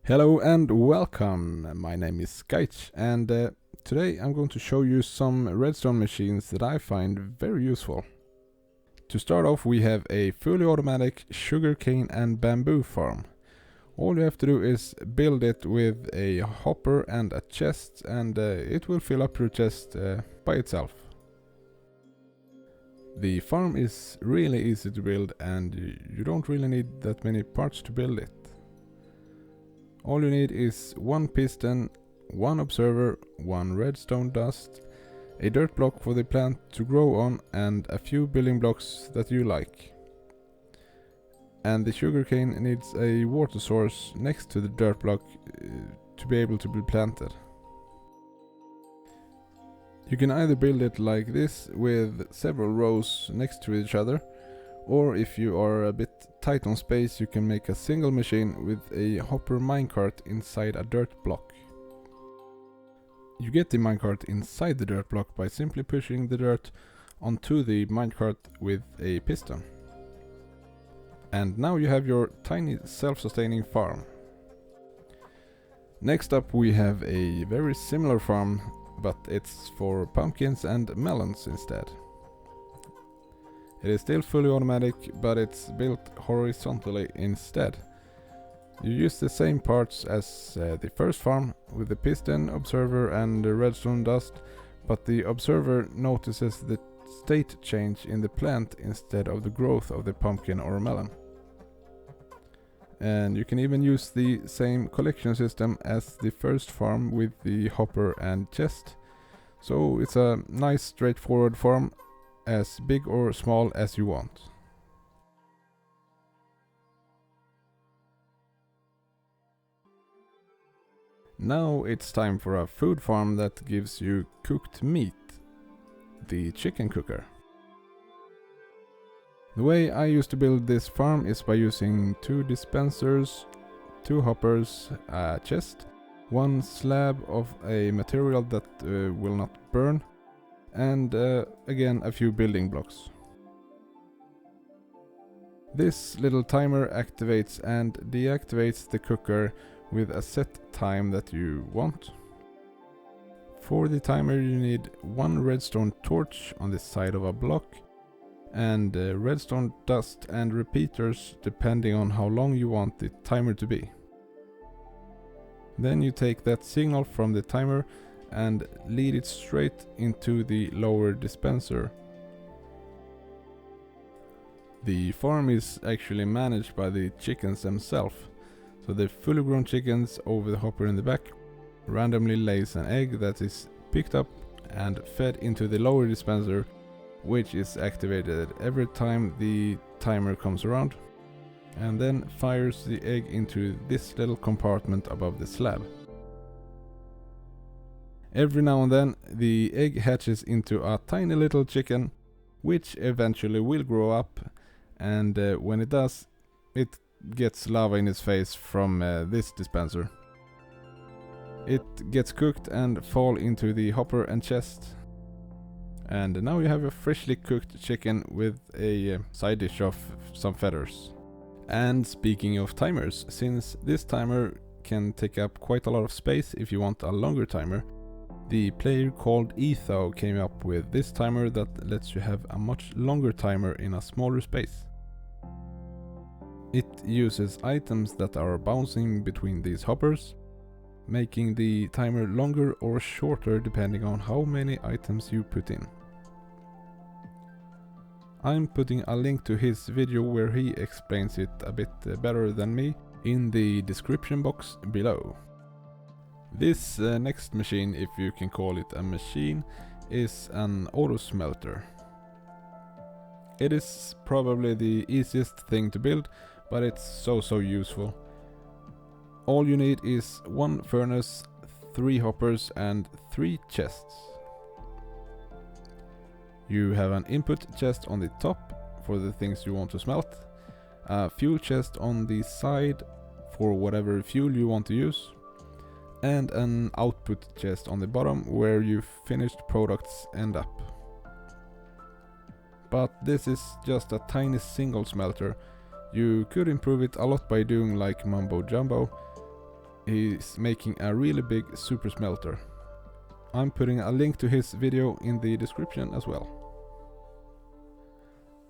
Hello and welcome. My name is Skych, and today I'm going to show you some redstone machines that I find very useful. To start off, we have a fully automatic sugarcane and bamboo farm. All you have to do is build it with a hopper and a chest, and it will fill up your chest by itself. The farm is really easy to build, and you don't really need that many parts to build it. All you need is one piston, one observer, one redstone dust, a dirt block for the plant to grow on, and a few building blocks that you like. And the sugarcane needs a water source next to the dirt block to be able to be planted. You can either build it like this with several rows next to each other, or if you are a bit tight on space, you can make a single machine with a hopper minecart inside a dirt block. You get the minecart inside the dirt block by simply pushing the dirt onto the minecart with a piston. And now you have your tiny self-sustaining farm. Next up we have a very similar farm, but it's for pumpkins and melons instead. It is still fully automatic, but it's built horizontally instead. You use the same parts as the first farm, with the piston, observer and the redstone dust, but the observer notices the state change in the plant instead of the growth of the pumpkin or melon. And you can even use the same collection system as the first farm with the hopper and chest. So it's a nice straightforward farm, as big or small as you want. Now it's time for a food farm that gives you cooked meat, the chicken cooker. The way I used to build this farm is by using 2 dispensers, 2 hoppers, a chest, 1 slab of a material that will not burn, and again a few building blocks. This little timer activates and deactivates the cooker with a set time that you want. For the timer you need 1 redstone torch on the side of a block, and redstone dust and repeaters depending on how long you want the timer to be. Then you take that signal from the timer and lead it straight into the lower dispenser. The farm is actually managed by the chickens themselves, so the fully grown chickens over the hopper in the back randomly lays an egg that is picked up and fed into the lower dispenser, which is activated every time the timer comes around, and then fires the egg into this little compartment above the slab. Every now and then the egg hatches into a tiny little chicken, which eventually will grow up, and when it does, it gets lava in its face from this dispenser. It gets cooked and fall into the hopper and chest. And now you have a freshly cooked chicken with a side dish of some feathers. And speaking of timers, since this timer can take up quite a lot of space if you want a longer timer, the player called Ethonian came up with this timer that lets you have a much longer timer in a smaller space. It uses items that are bouncing between these hoppers, making the timer longer or shorter depending on how many items you put in. I'm putting a link to his video where he explains it a bit better than me in the description box below. This next machine, if you can call it a machine, is an auto smelter. It is probably the easiest thing to build, but it's so useful. All you need is 1 furnace, 3 hoppers and 3 chests. You have an input chest on the top for the things you want to smelt, a fuel chest on the side for whatever fuel you want to use, and an output chest on the bottom where your finished products end up. But this is just a tiny single smelter. You could improve it a lot by doing like Mumbo Jumbo, he's making a really big super smelter. I'm putting a link to his video in the description as well.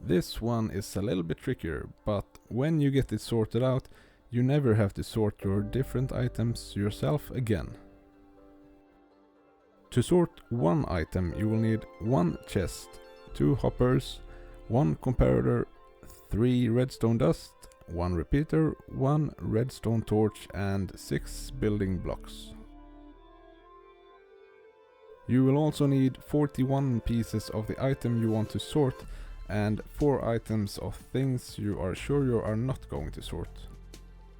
This one is a little bit trickier, but when you get it sorted out, you never have to sort your different items yourself again. To sort one item, you will need one chest, 2 hoppers, 1 comparator, 3 redstone dust, 1 repeater, 1 redstone torch and 6 building blocks. You will also need 41 pieces of the item you want to sort and 4 items of things you are sure you are not going to sort.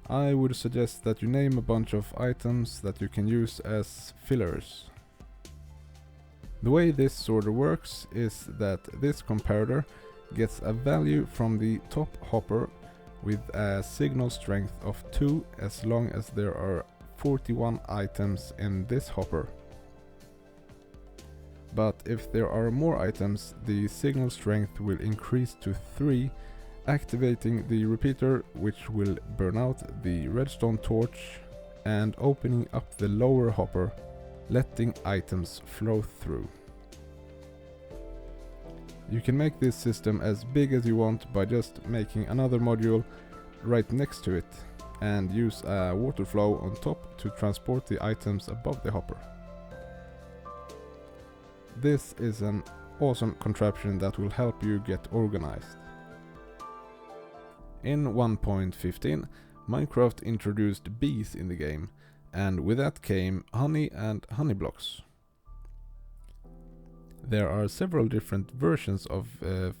I would suggest that you name a bunch of items that you can use as fillers. The way this sorter works is that this comparator gets a value from the top hopper with a signal strength of 2 as long as there are 41 items in this hopper. But if there are more items, the signal strength will increase to 3, activating the repeater, which will burn out the redstone torch and opening up the lower hopper, letting items flow through. You can make this system as big as you want by just making another module right next to it and use a water flow on top to transport the items above the hopper. This is an awesome contraption that will help you get organized. In 1.15, Minecraft introduced bees in the game, and with that came honey and honey blocks. There are several different versions of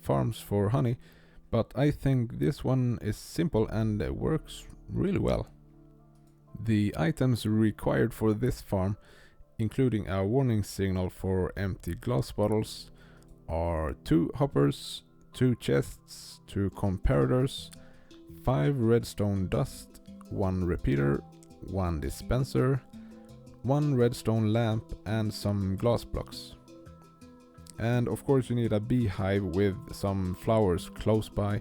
farms for honey, but I think this one is simple and works really well. The items required for this farm, including a warning signal for empty glass bottles, are 2 hoppers, 2 chests, 2 comparators, 5 redstone dust, 1 repeater, 1 dispenser, 1 redstone lamp and some glass blocks. And of course you need a beehive with some flowers close by,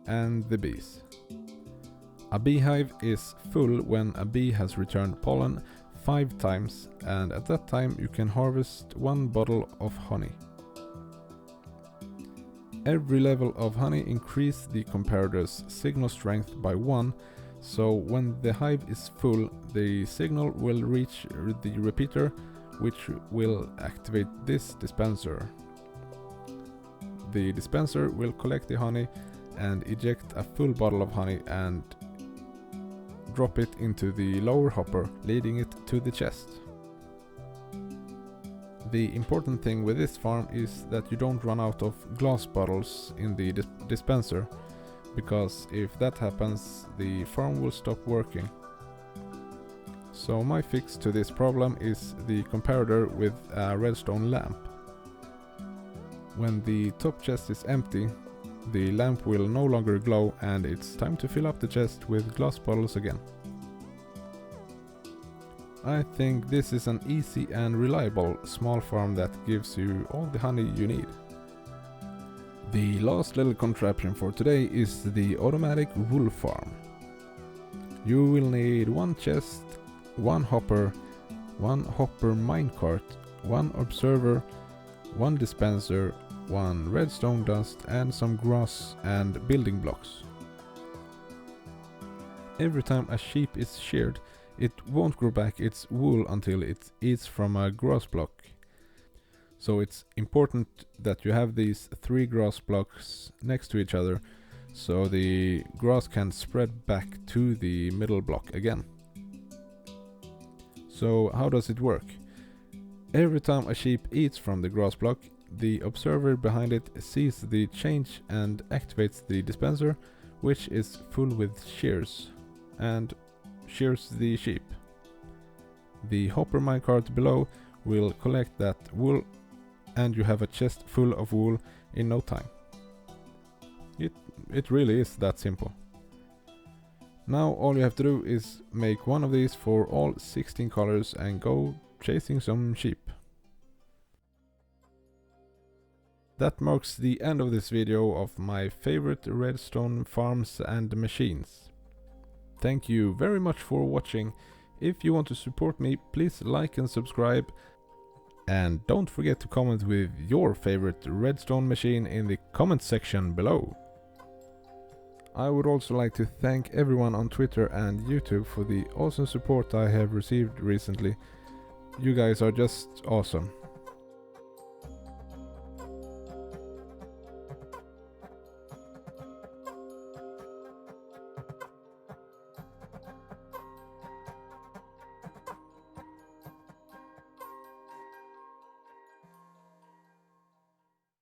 and the bees. A beehive is full when a bee has returned pollen 5 times, and at that time you can harvest 1 bottle of honey. Every level of honey increases the comparator's signal strength by 1, so when the hive is full, the signal will reach the repeater, which will activate this dispenser. The dispenser will collect the honey and eject a full bottle of honey and drop it into the lower hopper, leading it to the chest. The important thing with this farm is that you don't run out of glass bottles in the dispenser, because if that happens, the farm will stop working. So my fix to this problem is the comparator with a redstone lamp. When the top chest is empty, the lamp will no longer glow and it's time to fill up the chest with glass bottles again. I think this is an easy and reliable small farm that gives you all the honey you need. The last little contraption for today is the automatic wool farm. You will need 1 chest, 1 hopper, 1 hopper minecart, 1 observer, 1 dispenser, 1 redstone dust and some grass and building blocks. Every time a sheep is sheared, it won't grow back its wool until it eats from a grass block. So it's important that you have these 3 grass blocks next to each other, so the grass can spread back to the middle block again. So how does it work? Every time a sheep eats from the grass block, the observer behind it sees the change and activates the dispenser, which is full with shears, and shears the sheep. The hopper minecart below will collect that wool, and you have a chest full of wool in no time. It really is that simple. Now all you have to do is make 1 of these for all 16 colors and go chasing some sheep. That marks the end of this video of my favorite redstone farms and machines. Thank you very much for watching. If you want to support me, please like and subscribe. And don't forget to comment with your favorite redstone machine in the comment section below. I would also like to thank everyone on Twitter and YouTube for the awesome support I have received recently. You guys are just awesome.